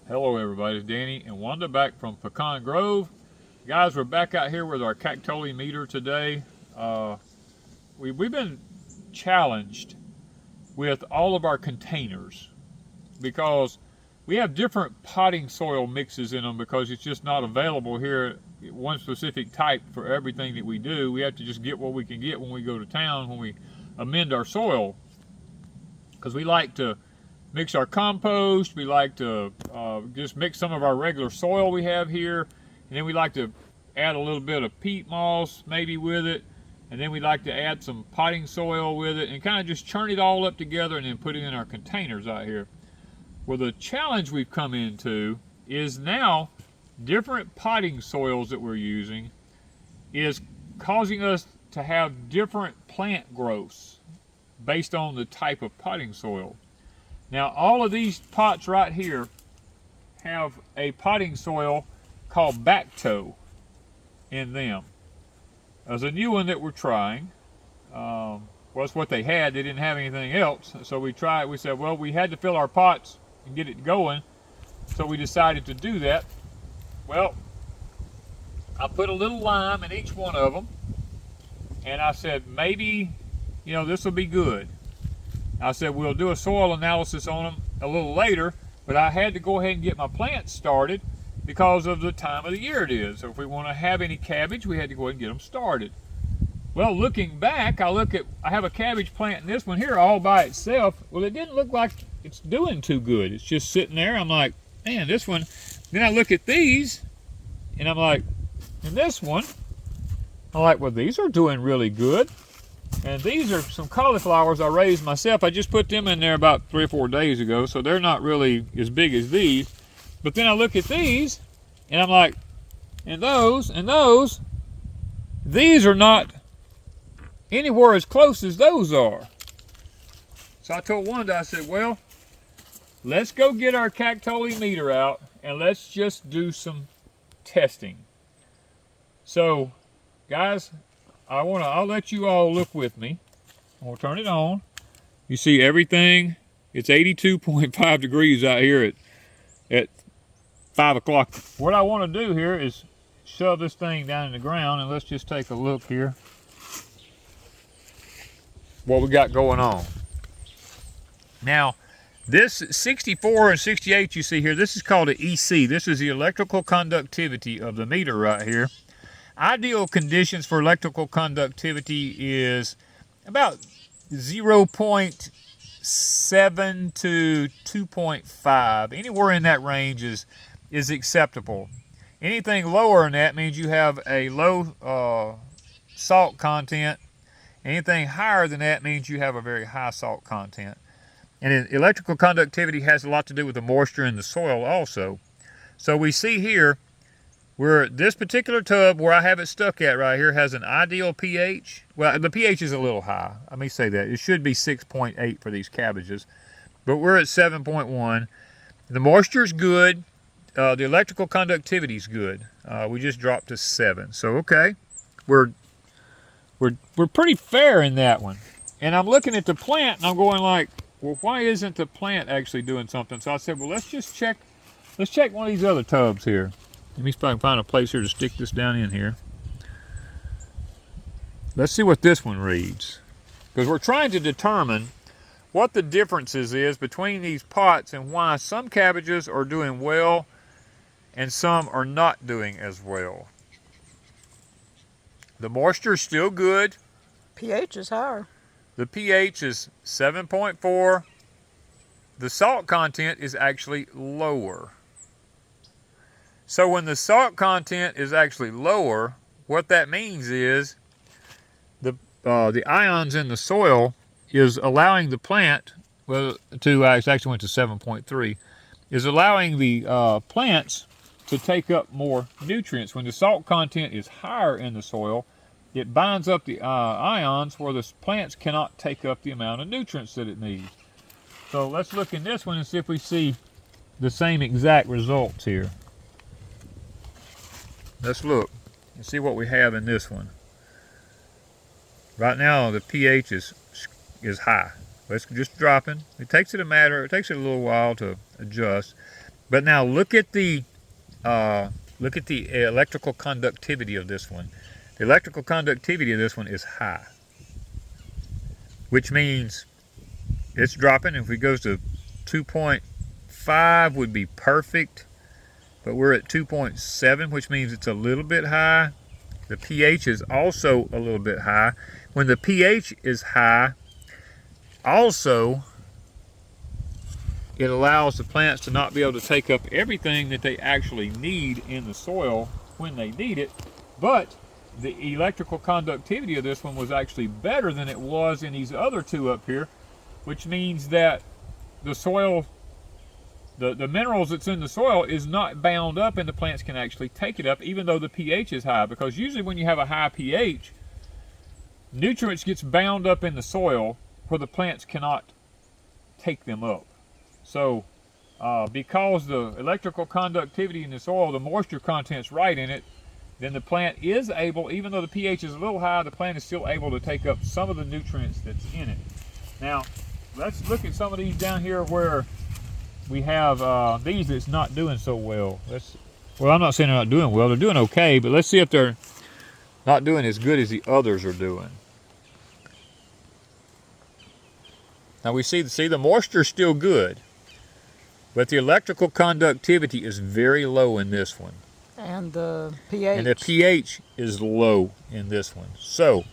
Hello everybody, it's Danny and Wanda back from Pecan Grove. Guys, we're back out here with our cactoli meter today. We've been challenged with all of our containers because we have different potting soil mixes in them because it's just not available here, one specific type for everything that we do. We have to just get what we can get when we go to town, when we amend our soil, because we like to mix our compost. We like to just mix some of our regular soil we have here, and then we like to add a little bit of peat moss maybe with it, and then we like to add some potting soil with it and kind of just churn it all up together and then put it in our containers out here. Well, the challenge we've come into is now different potting soils that we're using is causing us to have different plant growths based on the type of potting soil. Now, all of these pots right here have a potting soil called Bacto in them. There's a new one that we're trying. Well, that's what they had. They didn't have anything else. So we tried. We said, well, we had to fill our pots and get it going. So we decided to do that. Well, I put a little lime in each one of them. And I said, maybe, this will be good. I said we'll do a soil analysis on them a little later, but I had to go ahead and get my plants started because of the time of the year it is. So if we want to have any cabbage, we had to go ahead and get them started. Well, looking back, I have a cabbage plant in this one here all by itself. Well, it didn't look like it's doing too good. It's just sitting there. I'm like, man, this one. Then I look at these, and I'm like, and this one, I'm like, well, these are doing really good. And these are some cauliflowers I raised myself. I just put them in there about 3 or 4 days ago, so they're not really as big as these. But then I look at these, and I'm like, and those, these are not anywhere as close as those are. So I told Wanda, I said, well, let's go get our cactoli meter out, and let's just do some testing. So, guys, I'll let you all look with me. I'll turn it on. You see everything. It's 82.5 degrees out here at 5 o'clock. What I want to do here is shove this thing down in the ground, and let's just take a look here what we got going on. Now, this 64 and 68 you see here, this is called an EC. This is the electrical conductivity of the meter right here. Ideal conditions for electrical conductivity is about 0.7 to 2.5. Anywhere in that range is acceptable. Anything lower than that means you have a low salt content. Anything higher than that means you have a very high salt content. And electrical conductivity has a lot to do with the moisture in the soil also. So we see here, where this particular tub where I have it stuck at right here has an ideal pH. Well, the pH is a little high. Let me say that. It should be 6.8 for these cabbages. But we're at 7.1. The moisture is good. The electrical conductivity is good. We just dropped to 7. So, okay. We're pretty fair in that one. And I'm looking at the plant and I'm going like, well, why isn't the plant actually doing something? So I said, well, let's check one of these other tubs here. Let me see if I can find a place here to stick this down in here. Let's see what this one reads. Because we're trying to determine what the differences is between these pots and why some cabbages are doing well and some are not doing as well. The moisture is still good. pH is higher. The pH is 7.4. The salt content is actually lower. So when the salt content is actually lower, what that means is the ions in the soil is allowing the plant, well, it actually went to 7.3, is allowing the plants to take up more nutrients. When the salt content is higher in the soil, it binds up the ions where the plants cannot take up the amount of nutrients that it needs. So let's look in this one and see if we see the same exact results here. Let's look and see what we have in this one. Right now the pH is high. It's just dropping. It takes it a little while to adjust. But now look at the electrical conductivity of this one. The electrical conductivity of this one is high, which means it's dropping. If we go to 2.5 would be perfect, but we're at 2.7, which means it's a little bit high. The pH is also a little bit high. When the pH is high, also it allows the plants to not be able to take up everything that they actually need in the soil when they need it. But the electrical conductivity of this one was actually better than it was in these other two up here, which means that the soil, the minerals that's in the soil is not bound up and the plants can actually take it up even though the pH is high. Because usually when you have a high pH, nutrients gets bound up in the soil where the plants cannot take them up. So because the electrical conductivity in the soil, the moisture content's right in it, then the plant is able, even though the pH is a little high, the plant is still able to take up some of the nutrients that's in it. Now, let's look at some of these down here where we have these that's not doing so well. Well, I'm not saying they're not doing well. They're doing okay, but let's see if they're not doing as good as the others are doing. Now we see the moisture's still good, but the electrical conductivity is very low in this one. And the pH. And the pH is low in this one. So,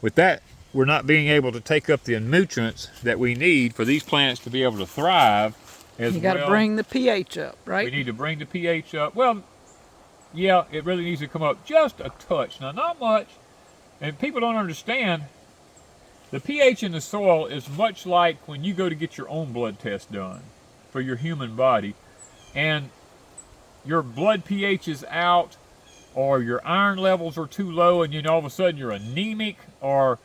with that, we're not being able to take up the nutrients that we need for these plants to be able to thrive as well. You got to bring the pH up, right? We need to bring the pH up. Well, yeah, it really needs to come up just a touch. Now, not much. And people don't understand, the pH in the soil is much like when you go to get your own blood test done for your human body. And your blood pH is out, or your iron levels are too low, and all of a sudden you're anemic, or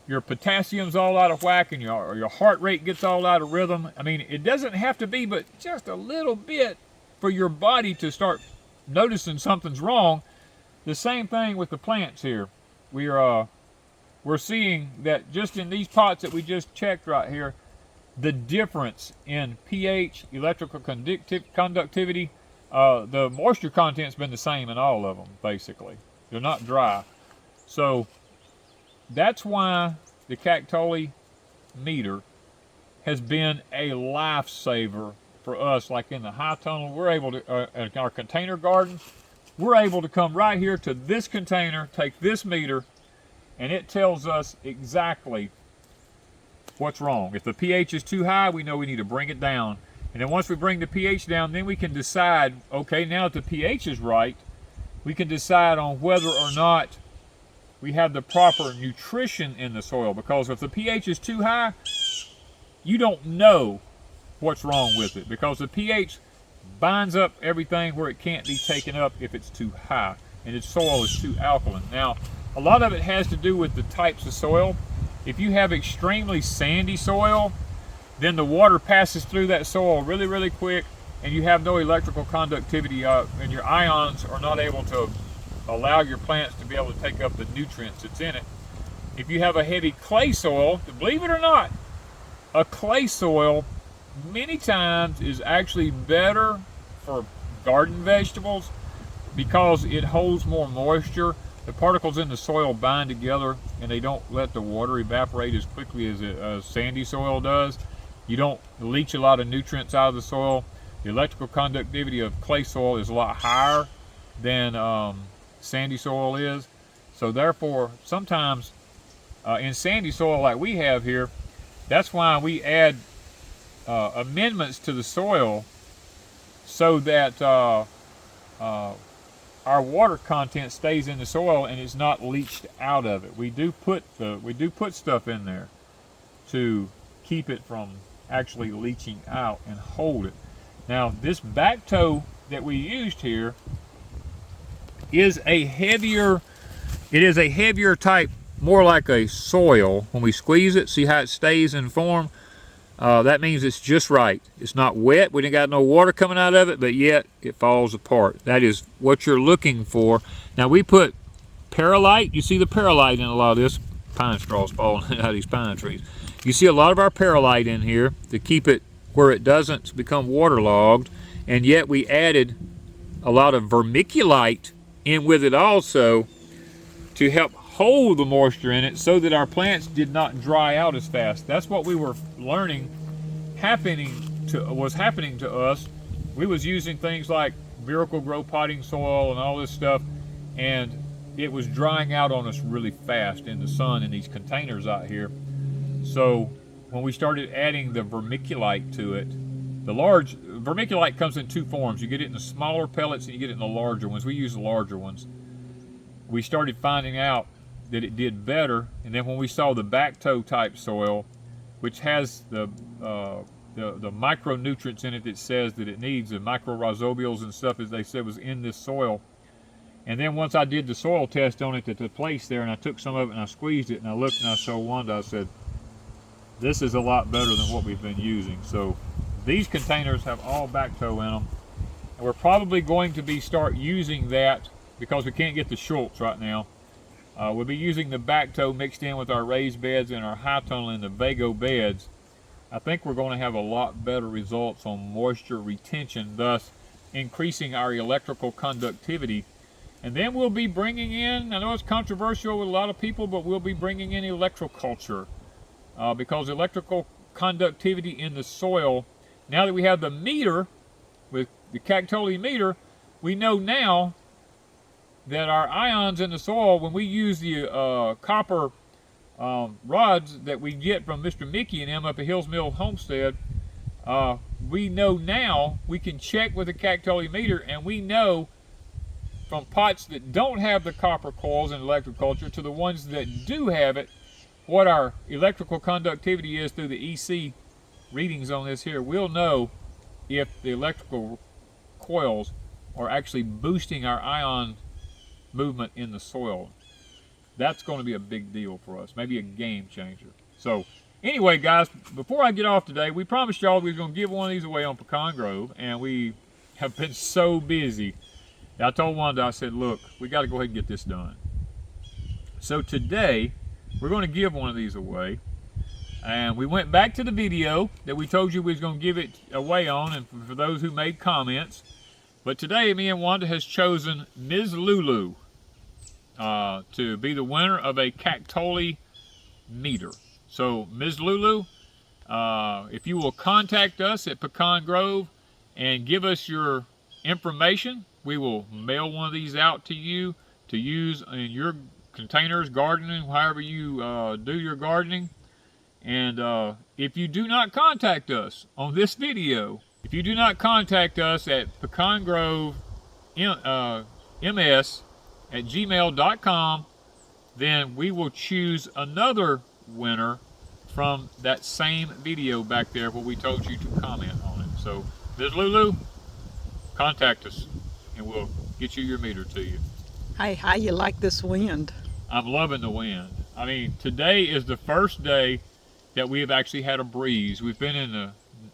your potassium's all out of whack, and your heart rate gets all out of rhythm. I mean, it doesn't have to be but just a little bit for your body to start noticing something's wrong. The same thing with the plants here. We're seeing that just in these pots that we just checked right here, the difference in pH, electrical conductivity, the moisture content's been the same in all of them, basically. They're not dry. So that's why the Cactoli meter has been a lifesaver for us. Like in the high tunnel, we're able to, in our container garden, we're able to come right here to this container, take this meter, and it tells us exactly what's wrong. If the pH is too high, we know we need to bring it down. And then once we bring the pH down, then we can decide, okay, now that the pH is right, we can decide on whether or not we have the proper nutrition in the soil. Because if the pH is too high, you don't know what's wrong with it, because the pH binds up everything where it can't be taken up if it's too high and its soil is too alkaline. Now, a lot of it has to do with the types of soil. If you have extremely sandy soil, then the water passes through that soil really, really quick, and you have no electrical conductivity, and your ions are not able to allow your plants to be able to take up the nutrients that's in it. If you have a heavy clay soil, believe it or not, a clay soil many times is actually better for garden vegetables because it holds more moisture. The particles in the soil bind together and they don't let the water evaporate as quickly as a sandy soil does. You don't leach a lot of nutrients out of the soil. The electrical conductivity of clay soil is a lot higher than sandy soil is. So therefore, sometimes in sandy soil like we have here, that's why we add amendments to the soil so that our water content stays in the soil and it's not leached out of it. We do put stuff in there to keep it from actually leaching out and hold it. Now, this back toe that we used here is a heavier type, more like a soil. When we squeeze it, see how it stays in form? That means it's just right. It's not wet. We didn't got no water coming out of it, but yet it falls apart. That is what you're looking for. Now, we put perlite. You see the perlite in a lot of this. Pine straws falling out of these pine trees. You see a lot of our perlite in here to keep it where it doesn't become waterlogged and yet we added a lot of vermiculite in with it also to help hold the moisture in it so that our plants did not dry out as fast. That's what we were learning was happening to us. We was using things like Miracle Grow potting soil and all this stuff, and it was drying out on us really fast in the sun in these containers out here. So when we started adding the vermiculite to it, the large vermiculite comes in two forms. You get it in the smaller pellets and you get it in the larger ones. We use the larger ones. We started finding out that it did better, and then when we saw the back toe type soil, which has the micronutrients in it that says that it needs, the microrhizobials and stuff, as they said, was in this soil. And then once I did the soil test on it at the place there, and I took some of it and I squeezed it, and I looked and I showed Wanda, I said, this is a lot better than what we've been using. So these containers have all back toe in them, and we're probably going to start using that because we can't get the Schultz right now. We'll be using the back toe mixed in with our raised beds and our high tunnel in the Vego beds. I think we're going to have a lot better results on moisture retention, thus increasing our electrical conductivity. And then we'll be bringing in, I know it's controversial with a lot of people, but we'll be bringing in electroculture because electrical conductivity in the soil, now that we have the meter, with the Cactoli meter, we know now that our ions in the soil, when we use the copper rods that we get from Mr. Mickey and him up at Hills Mill Homestead, we know now, we can check with the Cactoli meter, and we know from pots that don't have the copper coils in electroculture to the ones that do have it, what our electrical conductivity is through the EC readings on this here. We'll know if the electrical coils are actually boosting our ion movement in the soil. That's going to be a big deal for us, maybe a game changer. So anyway, guys, before I get off today, we promised y'all we were going to give one of these away on Pecan Grove, and we have been so busy. I told Wanda, I said, look, we got to go ahead and get this done. So today, we're going to give one of these away. And we went back to the video that we told you we was going to give it away on, and for those who made comments. But today, me and Wanda has chosen Ms. Lulu to be the winner of a Cactoli meter. So, Ms. Lulu, if you will contact us at Pecan Grove and give us your information, we will mail one of these out to you to use in your containers, gardening, however you do your gardening. And if you do not contact us on this video, if you do not contact us at Pecan Grove ms@gmail.com, then we will choose another winner from that same video back there where we told you to comment on it. So, Ms. Lulu, contact us and we'll get you your meter to you. Hey, how you like this wind? I'm loving the wind. I mean, today is the first day that we have actually had a breeze. We've been in the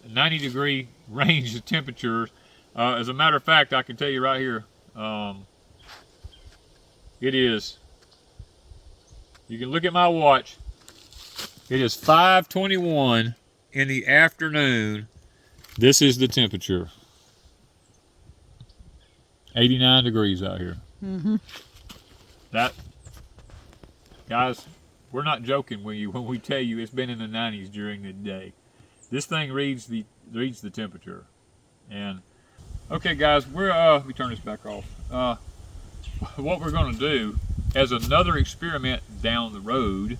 90-degree range of temperatures. As a matter of fact, I can tell you right here, it is, you can look at my watch, it is 5:21 in the afternoon. This is the temperature. 89 degrees out here. Mm-hmm. That, guys, we're not joking when we tell you it's been in the 90s during the day. This thing reads the temperature. And okay, guys, let me turn this back off. What we're going to do as another experiment down the road,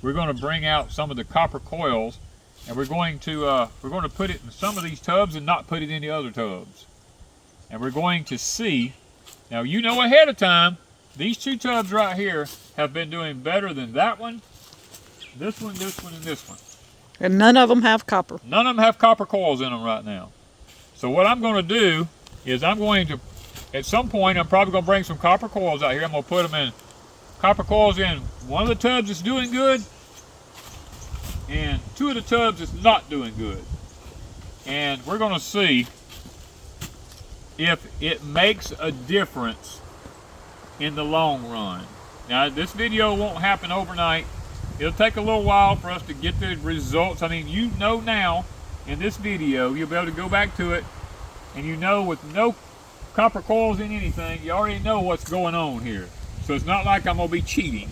we're going to bring out some of the copper coils, and we're going to put it in some of these tubs and not put it in the other tubs. And we're going to see, now you know ahead of time, these two tubs right here have been doing better than that one, this one, and this one. And none of them have copper. None of them have copper coils in them right now. So what I'm going to do is I'm going to, at some point, I'm probably going to bring some copper coils out here. I'm going to put them in, copper coils in one of the tubs that's doing good, and two of the tubs that's not doing good. And we're going to see if it makes a difference in the long run. Now, this video won't happen overnight. It'll take a little while for us to get the results. I mean, you know now in this video, you'll be able to go back to it and you know with no copper coils in anything, you already know what's going on here. So it's not like I'm gonna be cheating.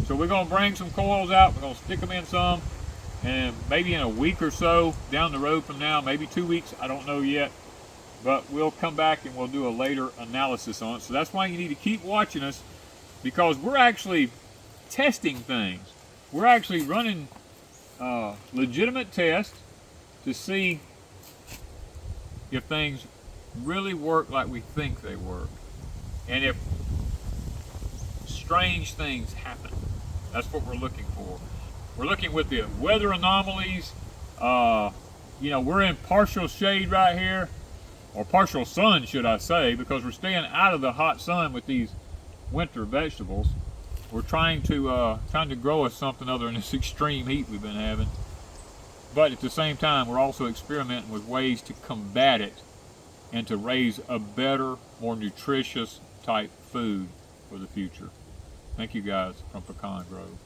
So we're gonna bring some coils out, we're gonna stick them in some, and maybe in a week or so down the road from now, maybe 2 weeks, I don't know yet, but we'll come back and we'll do a later analysis on it. So that's why you need to keep watching us, because we're actually testing things. We're actually running legitimate tests to see if things really work like we think they work, and if strange things happen. That's what we're looking for. We're looking with the weather anomalies. You know, we're in partial shade right here, or partial sun, should I say, because we're staying out of the hot sun with these winter vegetables. We're trying to grow us something other than this extreme heat we've been having. But at the same time, we're also experimenting with ways to combat it and to raise a better, more nutritious type food for the future. Thank you guys from Pecan Grove.